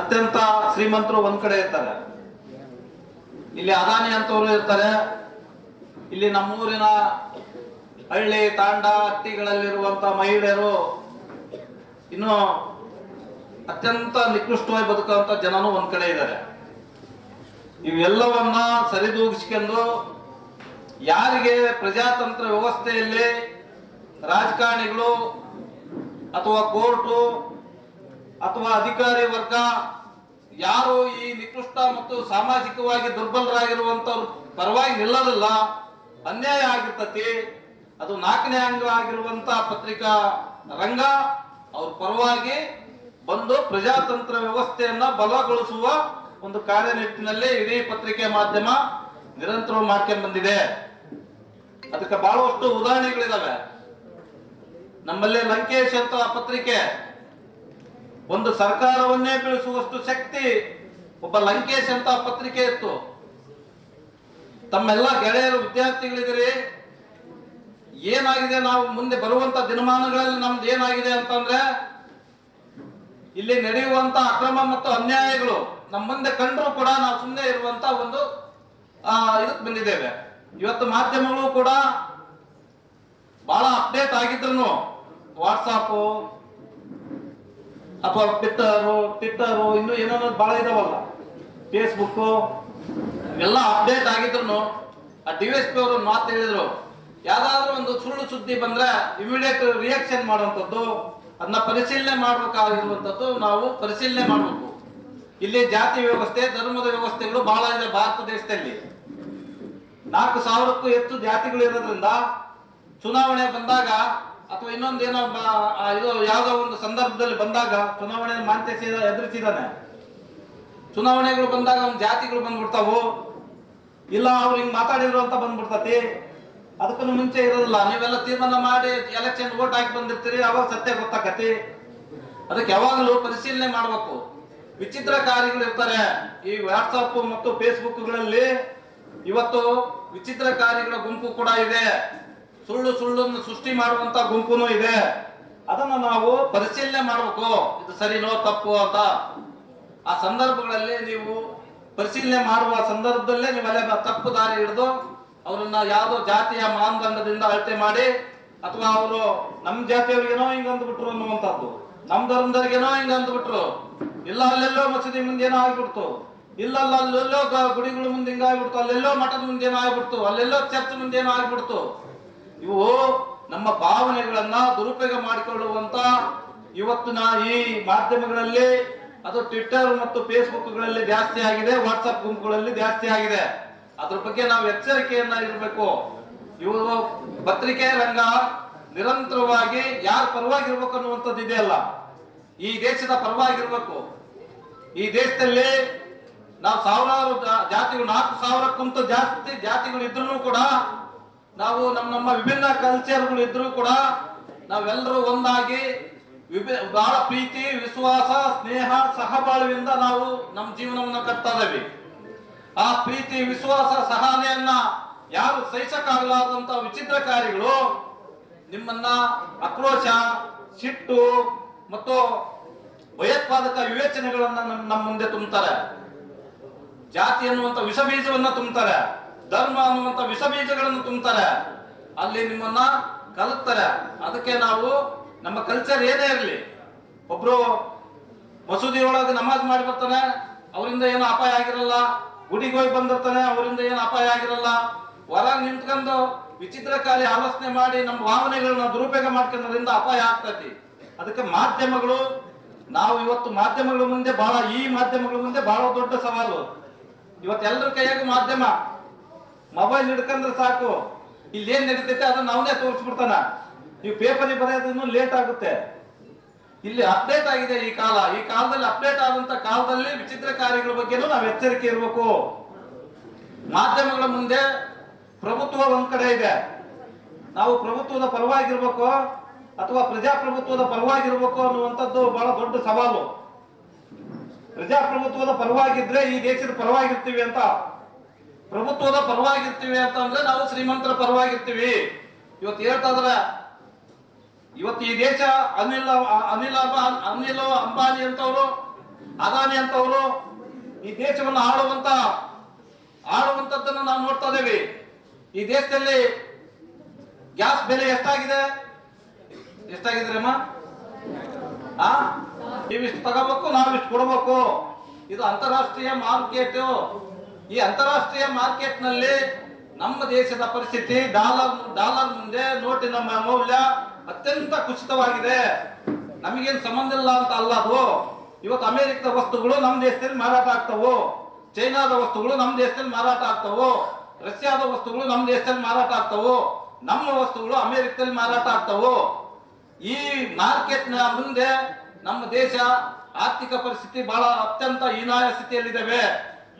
ಅತ್ಯಂತ ಶ್ರೀಮಂತರು ಒಂದ್ ಕಡೆ ಇರ್ತಾರೆ, ಇಲ್ಲಿ ಅದಾನಿ ಅಂತವರು ಇರ್ತಾರೆ, ಇಲ್ಲಿ ನಮ್ಮೂರಿನ ಹಳ್ಳಿ ತಾಂಡ ಹಟ್ಟಿಗಳಲ್ಲಿರುವಂತ ಮಹಿಳೆಯರು ಇನ್ನು ಅತ್ಯಂತ ನಿಕೃಷ್ಟವಾಗಿ ಬದುಕುವಂತ ಜನನು ಒಂದ್ ಕಡೆ ಇದ್ದಾರೆ. ಇವೆಲ್ಲವನ್ನ ಸರಿದೂಗಿಸಿಕೊಂಡು ಯಾರಿಗೆ ಪ್ರಜಾತಂತ್ರ ವ್ಯವಸ್ಥೆಯಲ್ಲಿ ರಾಜಕಾರಣಿಗಳು ಅಥವಾ ಕೋರ್ಟು ಅಥವಾ ಅಧಿಕಾರಿ ವರ್ಗ ಯಾರು ಈ ನಿಕೃಷ್ಟ ಮತ್ತು ಸಾಮಾಜಿಕವಾಗಿ ದುರ್ಬಲರಾಗಿರುವಂತವ್ರ ಪರವಾಗಿ ನಿಲ್ಲೋದಿಲ್ಲ, ಅನ್ಯಾಯ ಆಗಿರ್ತತಿ. ಅದು 4ನೇ ಅಂಗ ಆಗಿರುವಂತ ಪತ್ರಿಕಾ ರಂಗ ಅವ್ರ ಪರವಾಗಿ ಬಂದು ಪ್ರಜಾತಂತ್ರ ವ್ಯವಸ್ಥೆಯನ್ನ ಬಲಗೊಳಿಸುವ ಒಂದು ಕಾರ್ಯನಿಟ್ಟಿನಲ್ಲಿ ಇಡೀ ಪತ್ರಿಕೆ ಮಾಧ್ಯಮ ನಿರಂತರ ಮಾಡ್ಕೊಂಡು ಬಂದಿದೆ. ಅದಕ್ಕೆ ಬಹಳಷ್ಟು ಉದಾಹರಣೆಗಳಿದಾವೆ. ನಮ್ಮಲ್ಲಿ ಲಂಕೇಶ್ ಅಂತ ಪತ್ರಿಕೆ ಒಂದು ಸರ್ಕಾರವನ್ನೇ ಬೀಳಿಸುವಷ್ಟು ಶಕ್ತಿ ಒಬ್ಬ ಲಂಕೇಶ್ ಅಂತ ಪತ್ರಿಕೆ ಇತ್ತು. ತಮ್ಮೆಲ್ಲ ಗೆಳೆಯರು ವಿದ್ಯಾರ್ಥಿಗಳಿದ್ದೀರಿ, ಏನಾಗಿದೆ ನಾವು ಮುಂದೆ ಬರುವಂತ ದಿನಮಾನಗಳಲ್ಲಿ ನಮ್ದು ಏನಾಗಿದೆ ಅಂತಂದ್ರೆ ಇಲ್ಲಿ ನಡೆಯುವಂತ ಅಕ್ರಮ ಮತ್ತು ಅನ್ಯಾಯಗಳು ನಮ್ಮ ಮುಂದೆ ಕಂಡ್ರು ಕೂಡ ನಾವು ಸುಮ್ಮನೆ ಇರುವಂತ ಒಂದು ಇದಕ್ಕೆ ಬಂದಿದ್ದೇವೆ. ಇವತ್ತು ಮಾಧ್ಯಮಗಳು ಕೂಡ ಬಹಳ ಅಪ್ಡೇಟ್ ಆಗಿದ್ರು, ವಾಟ್ಸಾಪ್ ಅಥವಾ ಟ್ವಿಟ್ಟರು ಇನ್ನು ಏನಾದ್ರು ಬಹಳ ಇದಾವಲ್ಲ, ಫೇಸ್ಬುಕ್ ಎಲ್ಲ ಅಪ್ಡೇಟ್ ಆಗಿದ್ರು ಆ DSP ಅವರು ಮಾತು ಹೇಳಿದ್ರು, ಯಾವ್ದಾದ್ರು ಒಂದು ಸುಳ್ಳು ಸುದ್ದಿ ಬಂದ್ರೆ ಇಮಿಡಿಯೇಟ್ ರಿಯಾಕ್ಷನ್ ಮಾಡುವಂಥದ್ದು, ಅದನ್ನ ಪರಿಶೀಲನೆ ಮಾಡಬೇಕಾಗಿರುವಂಥದ್ದು ನಾವು ಪರಿಶೀಲನೆ ಮಾಡಬೇಕು. ಇಲ್ಲಿ ಜಾತಿ ವ್ಯವಸ್ಥೆ ಧರ್ಮದ ವ್ಯವಸ್ಥೆಗಳು ಬಹಳ ಇದೆ ಭಾರತ ದೇಶದಲ್ಲಿ. 4,000ಕ್ಕೂ ಹೆಚ್ಚು ಜಾತಿಗಳು ಇರೋದ್ರಿಂದ ಚುನಾವಣೆ ಬಂದಾಗ ಅಥವಾ ಇನ್ನೊಂದೇನೋ ಇದು ಯಾವುದೋ ಒಂದು ಸಂದರ್ಭದಲ್ಲಿ ಬಂದಾಗ ಚುನಾವಣೆ ಮಾನ್ಯತೆ ಎದುರಿಸಿದಾನೆ, ಚುನಾವಣೆಗಳು ಬಂದಾಗ ಅವ್ನ ಜಾತಿಗಳು ಬಂದ್ಬಿಡ್ತಾವು, ಇಲ್ಲ ಅವ್ರು ಹಿಂಗ್ ಮಾತಾಡಿದ್ರು ಅಂತ ಬಂದ್ಬಿಡ್ತತಿ. ಅದಕ್ಕೂ ಮುಂಚೆ ಇರೋದಿಲ್ಲ, ನೀವೆಲ್ಲ ತೀರ್ಮಾನ ಮಾಡಿ ಎಲೆಕ್ಷನ್ ವೋಟ್ ಹಾಕಿ ಬಂದಿರ್ತೀರಿ, ಅವಾಗ ಸತ್ಯ ಗೊತ್ತಾಕತಿ. ಅದಕ್ಕೆ ಯಾವಾಗಲೂ ಪರಿಶೀಲನೆ ಮಾಡಬೇಕು. ವಿಚಿತ್ರಕಾರಿಗಳು ಇರ್ತಾರೆ ಈ ವಾಟ್ಸಪ್ ಮತ್ತು ಫೇಸ್ಬುಕ್ಗಳಲ್ಲಿ. ಇವತ್ತು ವಿಚಿತ್ರಕಾರಿಗಳ ಗುಂಪು ಕೂಡ ಇದೆ, ಸುಳ್ಳನ್ನು ಸೃಷ್ಟಿ ಮಾಡುವಂತ ಗುಂಪುನೂ ಇದೆ. ಅದನ್ನು ನಾವು ಪರಿಶೀಲನೆ ಮಾಡಬೇಕು, ಇದು ಸರಿನೋ ತಪ್ಪು ಅಂತ. ಆ ಸಂದರ್ಭಗಳಲ್ಲಿ ನೀವು ಪರಿಶೀಲನೆ ಮಾಡುವ ಸಂದರ್ಭದಲ್ಲೇ ನೀವೆಲ್ಲ ತಪ್ಪು ದಾರಿ ಹಿಡಿದು ಅವರನ್ನ ಯಾವುದೋ ಜಾತಿಯ ಮಾನದಂಡದಿಂದ ಅಳತೆ ಮಾಡಿ ಅಥವಾ ಅವರು ನಮ್ಮ ಜಾತಿಯವ್ರಿಗೇನೋ ಹಿಂಗ ಅಂದ್ಬಿಟ್ರು ಅನ್ನುವಂಥದ್ದು, ನಮ್ಮ ಧರ್ಮದವ್ರಿಗೇನೋ ಹಿಂಗ ಅಂದ್ಬಿಟ್ರು, ಇಲ್ಲ ಅಲ್ಲೆಲ್ಲೋ ಮಸೀದಿ ಮುಂದೇನೋ ಆಗ್ಬಿಡ್ತು, ಇಲ್ಲ ಅಲ್ಲೆಲ್ಲೋ ಗುಡಿಗಳ ಮುಂದೆ ಹಿಂಗ ಆಗ್ಬಿಡ್ತು, ಅಲ್ಲೆಲ್ಲೋ ಮಠದ ಮುಂದೇನೋ ಆಗ್ಬಿಡ್ತು, ಅಲ್ಲೆಲ್ಲೋ ಚರ್ಚ್ ಮುಂದೇನೋ ಆಗ್ಬಿಡ್ತು. ಇವು ನಮ್ಮ ಭಾವನೆಗಳನ್ನ ದುರುಪಯೋಗ ಮಾಡಿಕೊಳ್ಳುವಂತ ಇವತ್ತಿನ ಈ ಮಾಧ್ಯಮಗಳಲ್ಲಿ, ಅದು ಟ್ವಿಟ್ಟರ್ ಮತ್ತು ಫೇಸ್ಬುಕ್ಗಳಲ್ಲಿ ಜಾಸ್ತಿ ಆಗಿದೆ, ವಾಟ್ಸ್ಆಪ್ ಗುಂಪುಗಳಲ್ಲಿ ಜಾಸ್ತಿ ಆಗಿದೆ. ಅದ್ರ ಬಗ್ಗೆ ನಾವು ಎಚ್ಚರಿಕೆಯನ್ನ ಇರಬೇಕು. ಇವರು ಪತ್ರಿಕೆ ರಂಗ ನಿರಂತರವಾಗಿ ಯಾರ ಪರವಾಗಿರ್ಬೇಕು ಅನ್ನುವಂಥದ್ದು ಇದೆಯಲ್ಲ, ಈ ದೇಶದ ಪರವಾಗಿರ್ಬೇಕು. ಈ ದೇಶದಲ್ಲಿ ನಾವು ಸಾವಿರಾರು ಜಾತಿಗಳು 4,000ಕ್ಕಿಂತ ಜಾಸ್ತಿ ಜಾತಿಗಳು ಇದ್ರೂ ಕೂಡ ನಾವು ನಮ್ಮ ವಿಭಿನ್ನ ಕಲ್ಚರ್ಗಳು ಇದ್ರೂ ಕೂಡ ನಾವೆಲ್ಲರೂ ಒಂದಾಗಿ ಬಹಳ ಪ್ರೀತಿ ವಿಶ್ವಾಸ ಸ್ನೇಹ ಸಹಬಾಳ್ವೆಯಿಂದ ನಾವು ನಮ್ಮ ಜೀವನವನ್ನು ಕಟ್ತಾ ಇದ್ದೇವೆ. ಆ ಪ್ರೀತಿ ವಿಶ್ವಾಸ ಸಹನೆಯನ್ನ ಯಾರು ಸಹಿಸಕ್ಕಾಗಲಾರದಂತ ವಿಚಿತ್ರಕಾರಿಗಳು ನಿಮ್ಮನ್ನ ಆಕ್ರೋಶ ಸಿಟ್ಟು ಮತ್ತು ಭಯೋತ್ಪಾದಕ ವಿವೇಚನೆಗಳನ್ನ ನಮ್ಮ ಮುಂದೆ ತುಂಬುತ್ತಾರೆ. ಜಾತಿ ಅನ್ನುವಂತ ವಿಷ ಬೀಜವನ್ನ ತುಂಬುತ್ತಾರೆ, ಧರ್ಮ ಅನ್ನುವಂತ ವಿಷ ಬೀಜಗಳನ್ನು ತುಂಬುತ್ತಾರೆ, ಅಲ್ಲಿ ನಿಮ್ಮನ್ನ ಕಲಿಸ್ತಾರೆ. ಅದಕ್ಕೆ ನಾವು ನಮ್ಮ ಕಲ್ಚರ್ ಏನೇ ಇರಲಿ, ಒಬ್ರು ಮಸೂದಿ ಒಳಗೆ ನಮಾಜ್ ಮಾಡಿ ಬರ್ತಾನೆ, ಅವರಿಂದ ಏನು ಅಪಾಯ ಆಗಿರಲ್ಲ, ಗುಡಿಗೆ ಹೋಗಿ ಬಂದಿರ್ತಾನೆ, ಅವರಿಂದ ಏನು ಅಪಾಯ ಆಗಿರಲ್ಲ. ಹೊರಗೆ ನಿಂತ್ಕೊಂಡು ವಿಚಿತ್ರಕಾರಿ ಆಲೋಚನೆ ಮಾಡಿ ನಮ್ಮ ಭಾವನೆಗಳನ್ನ ದುರುಪಯೋಗ ಮಾಡ್ಕೊಳ್ಳೋದ್ರಿಂದ ಅಪಾಯ ಆಗ್ತೈತಿ. ಅದಕ್ಕೆ ಮಾಧ್ಯಮಗಳು, ನಾವು ಇವತ್ತು ಮಾಧ್ಯಮಗಳ ಮುಂದೆ ಬಹಳ, ಈ ಮಾಧ್ಯಮಗಳ ಮುಂದೆ ಬಹಳ ದೊಡ್ಡ ಸವಾಲು. ಇವತ್ತೆಲ್ಲರ ಕೈಯಾಗ ಮಾಧ್ಯಮ, ಮೊಬೈಲ್ ಹಿಡ್ಕೊಂಡ್ರೆ ಸಾಕು, ಇಲ್ಲಿ ಏನ್ ನಡೀತೈತೆ ಅದನ್ನ ಅವನೇ ತೋರಿಸ್ಬಿಡ್ತಾನ. ನೀವು ಪೇಪರಿಗೆ ಬರೆಯೋದನ್ನು ಲೇಟ್ ಆಗುತ್ತೆ. ಇಲ್ಲಿ ಅಪ್ಡೇಟ್ ಆಗಿದೆ ಈ ಕಾಲ. ಈ ಕಾಲದಲ್ಲಿ ಅಪ್ಡೇಟ್ ಆದಂತ ಕಾಲದಲ್ಲಿ ವಿಚಿತ್ರಕಾರಿಗಳ ಬಗ್ಗೆನೂ ನಾವು ಎಚ್ಚರಿಕೆ ಇರಬೇಕು. ಮಾಧ್ಯಮಗಳ ಮುಂದೆ ಪ್ರಭುತ್ವ ಒಂದ್ ಕಡೆ ಇದೆ, ನಾವು ಪ್ರಭುತ್ವದ ಪರವಾಗಿರ್ಬೇಕು ಅಥವಾ ಪ್ರಜಾಪ್ರಭುತ್ವದ ಪರವಾಗಿರ್ಬೇಕು ಅನ್ನುವಂಥದ್ದು ಬಹಳ ದೊಡ್ಡ ಸವಾಲು. ಪ್ರಜಾಪ್ರಭುತ್ವದ ಪರವಾಗಿದ್ರೆ ಈ ದೇಶದ ಪರವಾಗಿರ್ತೀವಿ ಅಂತ, ಪ್ರಭುತ್ವದ ಪರವಾಗಿರ್ತೀವಿ ಅಂತ ಅಂದ್ರೆ ನಾವು ಶ್ರೀಮಂತರ ಪರವಾಗಿರ್ತೀವಿ. ಇವತ್ತು ಹೇಳ್ತಾ ಇದ್ರ, ಇವತ್ತು ಈ ದೇಶ ಅನಿಲ್ ಅಂಬಾನಿ ಅಂತವರು ಅದಾನಿ ಅಂತವರು ಈ ದೇಶವನ್ನು ಆಳುವಂತದ್ದನ್ನು ನಾವು ನೋಡ್ತಾ ಇದ್ದೇವೆ. ಈ ದೇಶದಲ್ಲಿ ಗ್ಯಾಸ್ ಬೆಲೆ ಎಷ್ಟಾಗಿದೆ ಅಮ್ಮ? ನೀವಿಷ್ಟು ತಗೋಬೇಕು, ನಾವಿಷ್ಟು ಕೊಡಬೇಕು. ಇದು ಅಂತಾರಾಷ್ಟ್ರೀಯ ಮಾರ್ಕೆಟ್. ಈ ಅಂತಾರಾಷ್ಟ್ರೀಯ ಮಾರ್ಕೆಟ್ ನಲ್ಲಿ ನಮ್ಮ ದೇಶದ ಪರಿಸ್ಥಿತಿ ಡಾಲರ್ ಮುಂದೆ ನೋಟಿನ ಮೌಲ್ಯ ಅತ್ಯಂತ ಕುಸಿತವಾಗಿದೆ. ನಮಗೇನು ಸಂಬಂಧ ಇಲ್ಲ ಅಂತ ಅಲ್ಲ ಅದು. ಇವತ್ತು ಅಮೆರಿಕದ ವಸ್ತುಗಳು ನಮ್ಮ ದೇಶದಲ್ಲಿ ಮಾರಾಟ ಆಗ್ತವು, ಚೈನಾದ ವಸ್ತುಗಳು ನಮ್ಮ ದೇಶದಲ್ಲಿ ಮಾರಾಟ ಆಗ್ತವು, ರಷ್ಯಾದ ವಸ್ತುಗಳು ನಮ್ಮ ದೇಶದಲ್ಲಿ ಮಾರಾಟ ಆಗ್ತವು, ನಮ್ಮ ವಸ್ತುಗಳು ಅಮೆರಿಕದಲ್ಲಿ ಮಾರಾಟ ಆಗ್ತವು. ಈ ಮಾರ್ಕೆಟ್ ನ ಮುಂದೆ ನಮ್ಮ ದೇಶ ಆರ್ಥಿಕ ಪರಿಸ್ಥಿತಿ ಬಹಳ ಅತ್ಯಂತ ಹೀನಾಯ ಸ್ಥಿತಿಯಲ್ಲಿದ್ದೇವೆ.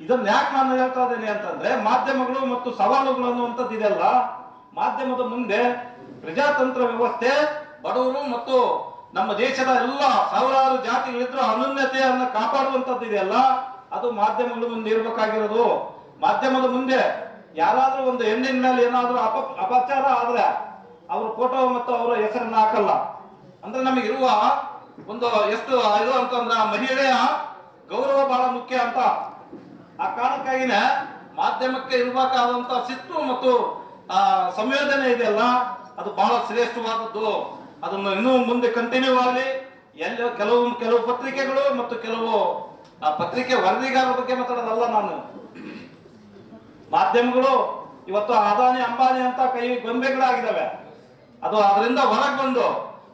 ಇದನ್ನ ಯಾಕೆ ನಾನು ಹೇಳ್ತಾ ಇದ್ದೇನೆ ಅಂತಂದ್ರೆ, ಮಾಧ್ಯಮಗಳು ಮತ್ತು ಸವಾಲುಗಳು ಅನ್ನುವಂಥದ್ದು ಇದೆಲ್ಲ, ಮಾಧ್ಯಮದ ಮುಂದೆ ಪ್ರಜಾತಂತ್ರ ವ್ಯವಸ್ಥೆ, ಬಡವರು ಮತ್ತು ನಮ್ಮ ದೇಶದ ಎಲ್ಲ ಸಾವಿರಾರು ಜಾತಿಗಳಿದ್ರು ಅನನ್ಯತೆಯನ್ನು ಕಾಪಾಡುವಂಥದ್ದು ಇದೆಯಲ್ಲ, ಅದು ಮಾಧ್ಯಮಗಳ ಮುಂದೆ ಇರಬೇಕಾಗಿರೋದು. ಮಾಧ್ಯಮದ ಮುಂದೆ ಯಾರಾದ್ರೂ ಒಂದು ಹೆಣ್ಣಿನ ಮೇಲೆ ಏನಾದ್ರೂ ಅಪಚಾರ ಆದ್ರೆ ಅವ್ರ ಫೋಟೋ ಮತ್ತು ಅವರ ಹೆಸರನ್ನ ಹಾಕಲ್ಲ. ಅಂದ್ರೆ ನಮಗಿರುವ ಒಂದು ಎಷ್ಟು ಇದು ಅಂತಂದ್ರೆ ಮಹಿಳೆಯ ಗೌರವ ಬಹಳ ಮುಖ್ಯ ಅಂತ. ಆ ಕಾರಣಕ್ಕಾಗಿನೇ ಮಾಧ್ಯಮಕ್ಕೆ ಇರಬೇಕಾದಂತ ಶಿಸ್ತು ಮತ್ತು ಸಂವೇದನೆ ಇದೆಯಲ್ಲ, ಅದು ಬಹಳ ಶ್ರೇಷ್ಠವಾದದ್ದು. ಅದನ್ನು ಇನ್ನೂ ಮುಂದೆ ಕಂಟಿನ್ಯೂ ಆಗಲಿ. ಕೆಲವು ಪತ್ರಿಕೆಗಳು ಮತ್ತು ಕೆಲವು ಪತ್ರಿಕೆ ವರದಿಗಾರರ ಬಗ್ಗೆ ಮಾತಾಡೋದಲ್ಲ ನಾನು. ಮಾಧ್ಯಮಗಳು ಇವತ್ತು ಅದಾನಿ ಅಂಬಾನಿ ಅಂತ ಕೈ ಗೊಂಬೆಗಳಾಗಿದ್ದಾವೆ. ಅದು ಅದರಿಂದ ಹೊರಗೆ ಬಂದು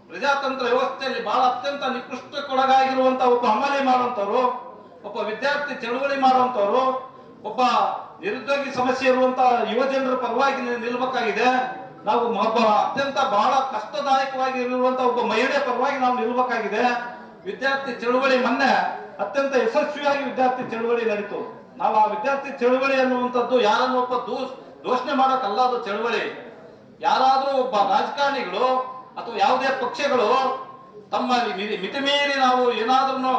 ಪ್ರಜಾತಂತ್ರ ವ್ಯವಸ್ಥೆಯಲ್ಲಿ ಬಹಳ ಅತ್ಯಂತ ನಿಕೃಷ್ಟಕ್ಕೊಳಗಾಗಿರುವಂತ ಒಬ್ಬ ಹಮಾಲಿ ಮಾಡುವಂತವ್ರು, ಒಬ್ಬ ವಿದ್ಯಾರ್ಥಿ ಚಳುವಳಿ ಮಾಡುವಂತವ್ರು, ಒಬ್ಬ ನಿರುದ್ಯೋಗಿ ಸಮಸ್ಯೆ ಇರುವಂತ ಯುವ ಜನರ ಪರವಾಗಿ ನಿಲ್ಬೇಕಾಗಿದೆ. ನಾವು ಒಬ್ಬ ಅತ್ಯಂತ ಬಹಳ ಕಷ್ಟದಾಯಕವಾಗಿ ಇರುವಂತ ಒಬ್ಬ ಮಹಿಳೆ ಪರವಾಗಿ ನಾವು ನಿಲ್ಬೇಕಾಗಿದೆ. ವಿದ್ಯಾರ್ಥಿ ಚಳುವಳಿ ಮೊನ್ನೆ ಅತ್ಯಂತ ಯಶಸ್ವಿಯಾಗಿ ವಿದ್ಯಾರ್ಥಿ ಚಳುವಳಿ ನಡೀತು. ನಾವು ಆ ವಿದ್ಯಾರ್ಥಿ ಚಳುವಳಿ ಅನ್ನುವಂಥದ್ದು ಯಾರನ್ನು ಒಬ್ಬ ದೂಷಣೆ ಮಾಡಕ್ಕಲ್ಲ, ಅದು ಚಳುವಳಿ. ಯಾರಾದ್ರೂ ಒಬ್ಬ ರಾಜಕಾರಣಿಗಳು ಅಥವಾ ಯಾವುದೇ ಪಕ್ಷಗಳು ತಮ್ಮ ಮಿತಿಮೀರಿ ನಾವು ಏನಾದ್ರೂ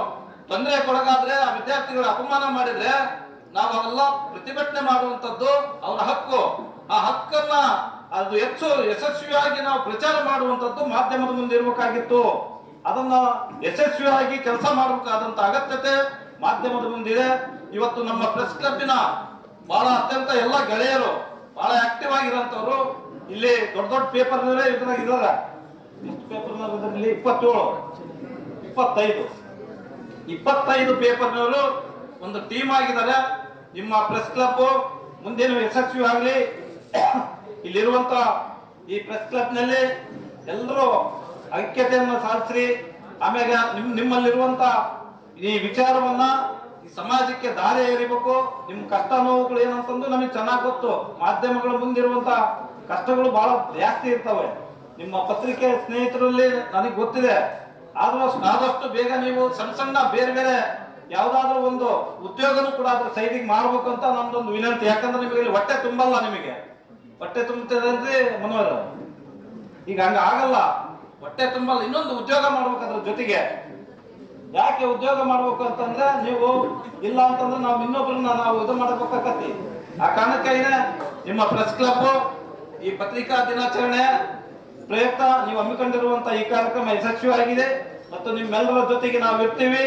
ತೊಂದರೆ ಕೊಡಗಾದ್ರೆ, ಆ ವಿದ್ಯಾರ್ಥಿಗಳ ಅಪಮಾನ ಮಾಡಿದ್ರೆ ನಾವು ಅವೆಲ್ಲ ಪ್ರತಿಭಟನೆ ಮಾಡುವಂತದ್ದು ಅವರ ಹಕ್ಕು. ಆ ಹಕ್ಕನ್ನ ಅದು ಹೆಚ್ಚು ಯಶಸ್ವಿಯಾಗಿ ನಾವು ಪ್ರಚಾರ ಮಾಡುವಂತದ್ದು ಮಾಧ್ಯಮದ ಮುಂದೆ ಇರಬೇಕಾಗಿತ್ತು. ಅದನ್ನ ಯಶಸ್ವಿಯಾಗಿ ಕೆಲಸ ಮಾಡಬೇಕಾದಂತ ಅಗತ್ಯತೆ ಮಾಧ್ಯಮದ ಮುಂದಿದೆ. ಇವತ್ತು ನಮ್ಮ ಪ್ರೆಸ್ ಕ್ಲಬ್ಬಿನ ಬಹಳ ಅತ್ಯಂತ ಎಲ್ಲ ಗೆಳೆಯರು ಬಹಳ ಆಕ್ಟಿವ್ ಆಗಿರೋಂಥವ್ರು ಇಲ್ಲಿ ದೊಡ್ಡ ದೊಡ್ಡ ಪೇಪರ್ ಇದ್ದಾರೆ. ಪೇಪರ್ 27, 25 ಪೇಪರ್ನವರು ಒಂದು ಟೀಮ್ ಆಗಿದ್ದಾರೆ. ನಿಮ್ಮ ಪ್ರೆಸ್ ಕ್ಲಬ್ ಮುಂದೇನು ಯಶಸ್ವಿ ಆಗಲಿ. ಇಲ್ಲಿರುವಂತ ಈ ಪ್ರೆಸ್ ಕ್ಲಬ್ ನಲ್ಲಿ ಎಲ್ಲರೂ ಐಕ್ಯತೆಯನ್ನು ಸಾಧಿಸ್ರಿ. ಆಮೇಲೆ ನಿಮ್ಮಲ್ಲಿರುವಂತ ಈ ವಿಚಾರವನ್ನ ಈ ಸಮಾಜಕ್ಕೆ ದಾರಿ ಎರಿಬೇಕು. ನಿಮ್ ಕಷ್ಟ ನೋವುಗಳು ಏನಂತಂದು ನಮಗೆ ಚೆನ್ನಾಗಿ ಗೊತ್ತು. ಮಾಧ್ಯಮಗಳ ಮುಂದಿರುವಂತ ಕಷ್ಟಗಳು ಬಹಳ ಜಾಸ್ತಿ ಇರ್ತವೆ. ನಿಮ್ಮ ಪತ್ರಿಕೆ ಸ್ನೇಹಿತರಲ್ಲಿ ನನಗೆ ಗೊತ್ತಿದೆ. ಆದಷ್ಟು ಬೇಗ ನೀವು ಸಣ್ಣ ಬೇರೆ ಬೇರೆ ಯಾವ್ದಾದ್ರು ಒಂದು ಉದ್ಯೋಗನೂ ಕೂಡ ಅದ್ರ ಸೈಡಿಗೆ ಮಾಡ್ಬೇಕು ಅಂತ ನಮ್ದೊಂದು ವಿನಂತಿ. ಯಾಕಂದ್ರೆ ನಿಮಗೆ ಹೊಟ್ಟೆ ತುಂಬಲ್ಲ, ನಿಮಗೆ ಹೊಟ್ಟೆ ತುಂಬುತ್ತದೆ ಅಂದ್ರೆ ಮನೋಹರ್, ಈಗ ಹಂಗ ಆಗಲ್ಲ. ಹೊಟ್ಟೆ ತುಂಬಲ್ಲ, ಇನ್ನೊಂದು ಉದ್ಯೋಗ ಮಾಡ್ಬೇಕು ಅದ್ರ ಜೊತೆಗೆ. ಯಾಕೆ ಉದ್ಯೋಗ ಮಾಡ್ಬೇಕು ಅಂತಂದ್ರೆ, ನೀವು ಇಲ್ಲ ಅಂತಂದ್ರೆ ನಾವು ಇನ್ನೊಬ್ರನ್ನ ನಾವು ಇದು ಮಾಡಬೇಕಾಗತ್ತಿ. ಆ ಕಾರಣಕ್ಕಾಗಿನೇ ನಿಮ್ಮ ಪ್ರೆಸ್ ಕ್ಲಬ್ ಈ ಪತ್ರಿಕಾ ದಿನಾಚರಣೆ ಪ್ರಯುಕ್ತ ನೀವು ಹಮ್ಮಿಕೊಂಡಿರುವಂತ ಈ ಕಾರ್ಯಕ್ರಮ ಯಶಸ್ವಿಯಾಗಿದೆ ಮತ್ತು ನಿಮ್ಮೆಲ್ಲರ ಜೊತೆಗೆ ನಾವು ಇರ್ತೀವಿ.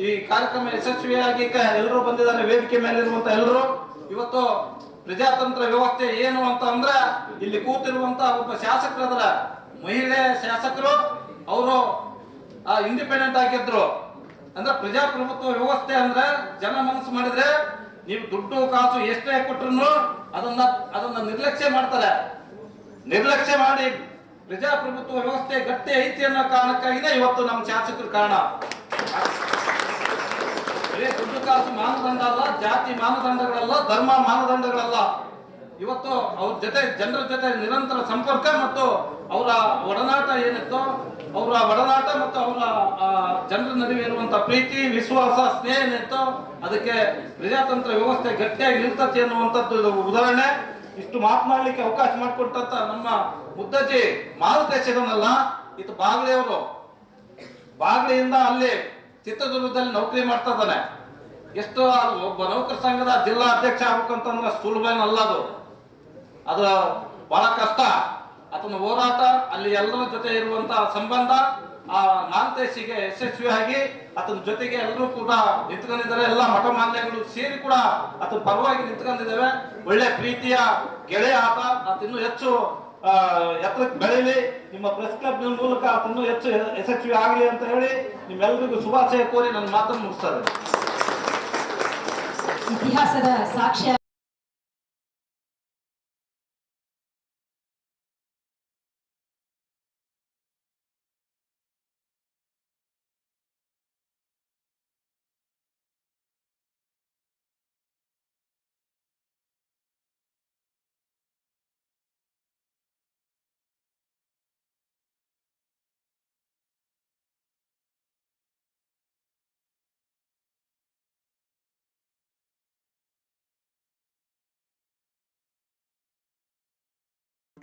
ಈ ಕಾರ್ಯಕ್ರಮ ಯಶಸ್ವಿಯಾಗಿ ಎಲ್ಲರೂ ಬಂದಿದ್ದಾರೆ. ವೇದಿಕೆ ಮೇಲಿರುವಂತ ಎಲ್ಲರೂ ಇವತ್ತು ಪ್ರಜಾತಂತ್ರ ವ್ಯವಸ್ಥೆ ಏನು ಅಂತ ಅಂದ್ರೆ, ಇಲ್ಲಿ ಕೂತಿರುವಂತ ಒಬ್ಬ ಶಾಸಕರಾದ್ರ ಮಹಿಳೆ ಶಾಸಕರು, ಅವರು ಇಂಡಿಪೆಂಡೆಂಟ್ ಆಗಿದ್ರು. ಅಂದ್ರೆ ಪ್ರಜಾಪ್ರಭುತ್ವ ವ್ಯವಸ್ಥೆ ಅಂದ್ರೆ ಜನ ಮನಸ್ಸು ಮಾಡಿದ್ರೆ ನೀವು ದುಡ್ಡು ಕಾಸು ಎಷ್ಟೇ ಕೊಟ್ಟರು ಅದನ್ನ ನಿರ್ಲಕ್ಷ್ಯ ಮಾಡ್ತಾರೆ. ನಿರ್ಲಕ್ಷ್ಯ ಮಾಡಿ ಪ್ರಜಾಪ್ರಭುತ್ವ ವ್ಯವಸ್ಥೆ ಗಟ್ಟಿ ಐತಿ ಅನ್ನೋ ಕಾರಣಕ್ಕಾಗಿನೇ ಇವತ್ತು ನಮ್ಮ ಶಾಸಕರು ಕಾರಣ. ದುಡ್ಡು ಕಾಸು ಮಾನದಂಡ ಅಲ್ಲ, ಜಾತಿ ಮಾನದಂಡಗಳಲ್ಲ, ಧರ್ಮ ಮಾನದಂಡಗಳಲ್ಲ. ಇವತ್ತು ಅವ್ರ ಜೊತೆ ಜನರ ಜೊತೆ ನಿರಂತರ ಸಂಪರ್ಕ ಮತ್ತು ಅವರ ಒಡನಾಟ ಏನಿತ್ತು, ಅವರ ಒಡನಾಟ ಮತ್ತು ಅವರ ಜನರ ನಡುವೆ ಇರುವಂತ ಪ್ರೀತಿ, ವಿಶ್ವಾಸ, ಸ್ನೇಹ ಏನಿತ್ತು, ಅದಕ್ಕೆ ಪ್ರಜಾತಂತ್ರ ವ್ಯವಸ್ಥೆ ಗಟ್ಟಿಯಾಗಿ ನಿಲ್ತತಿ ಅನ್ನುವಂಥದ್ದು ಉದಾಹರಣೆ. ಇಷ್ಟು ಮಾತನಾಡ್ಲಿಕ್ಕೆ ಅವಕಾಶ ಮಾಡಿಕೊಟ್ಟಂತ ನಮ್ಮ ಮುದ್ದಜ್ಜಿ ಮಾರುತೇಶನಲ್ಲ, ಇದು ಬಾಗ್ಲಿಯವರು, ಬಾಗ್ಲಿಯಿಂದ ಅಲ್ಲಿ ಚಿತ್ರದುರ್ಗದಲ್ಲಿ ನೌಕರಿ ಮಾಡ್ತಾ ಇದ್ದಾನೆ. ಎಷ್ಟು ಒಬ್ಬ ನೌಕರ ಸಂಘದ ಜಿಲ್ಲಾ ಅಧ್ಯಕ್ಷ ಆಗ್ಬೇಕಂತಂದ್ರೆ ಸುಲಭ ಏನಲ್ಲ. ಅದು ಬಹಳ ಕಷ್ಟ. ಅದನ್ನ ಹೋರಾಟ, ಅಲ್ಲಿ ಎಲ್ಲರ ಜೊತೆ ಇರುವಂತಹ ಸಂಬಂಧ, ಆ ಮಾಂತೇಶಿಗೆ ಯಶಸ್ವಿಯಾಗಿ ಆತನ ಜೊತೆಗೆ ಎಲ್ಲರೂ ಕೂಡ ನಿಂತ್ಕೊಂಡಿದ್ದಾರೆ. ಎಲ್ಲ ಮಠ ಮಾನ್ಯಗಳು ಸೇರಿ ಕೂಡ ಆತನ ಪರವಾಗಿ ನಿಂತ್ಕೊಂಡಿದ್ದೇವೆ. ಒಳ್ಳೆ ಪ್ರೀತಿಯ ಗೆಳೆಯ ಆತ ಇನ್ನೂ ಹೆಚ್ಚು ಎತ್ತರಕ್ಕೆ ಬೆಳೀಲಿ. ನಿಮ್ಮ ಪ್ರೆಸ್ ಕ್ಲಬ್ ಮೂಲಕ ಆತನ್ನು ಹೆಚ್ಚು ಯಶಸ್ವಿ ಆಗಲಿ ಅಂತ ಹೇಳಿ ನಿಮ್ಮೆಲ್ಲರಿಗೂ ಶುಭಾಶಯ ಕೋರಿ ನನ್ನ ಮಾತನ್ನು ಮುಗಿಸ್ತಾರೆ. ಇತಿಹಾಸದ ಸಾಕ್ಷ್ಯ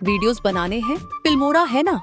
वीडियोस बनाने हैं फिल्मोरा है ना।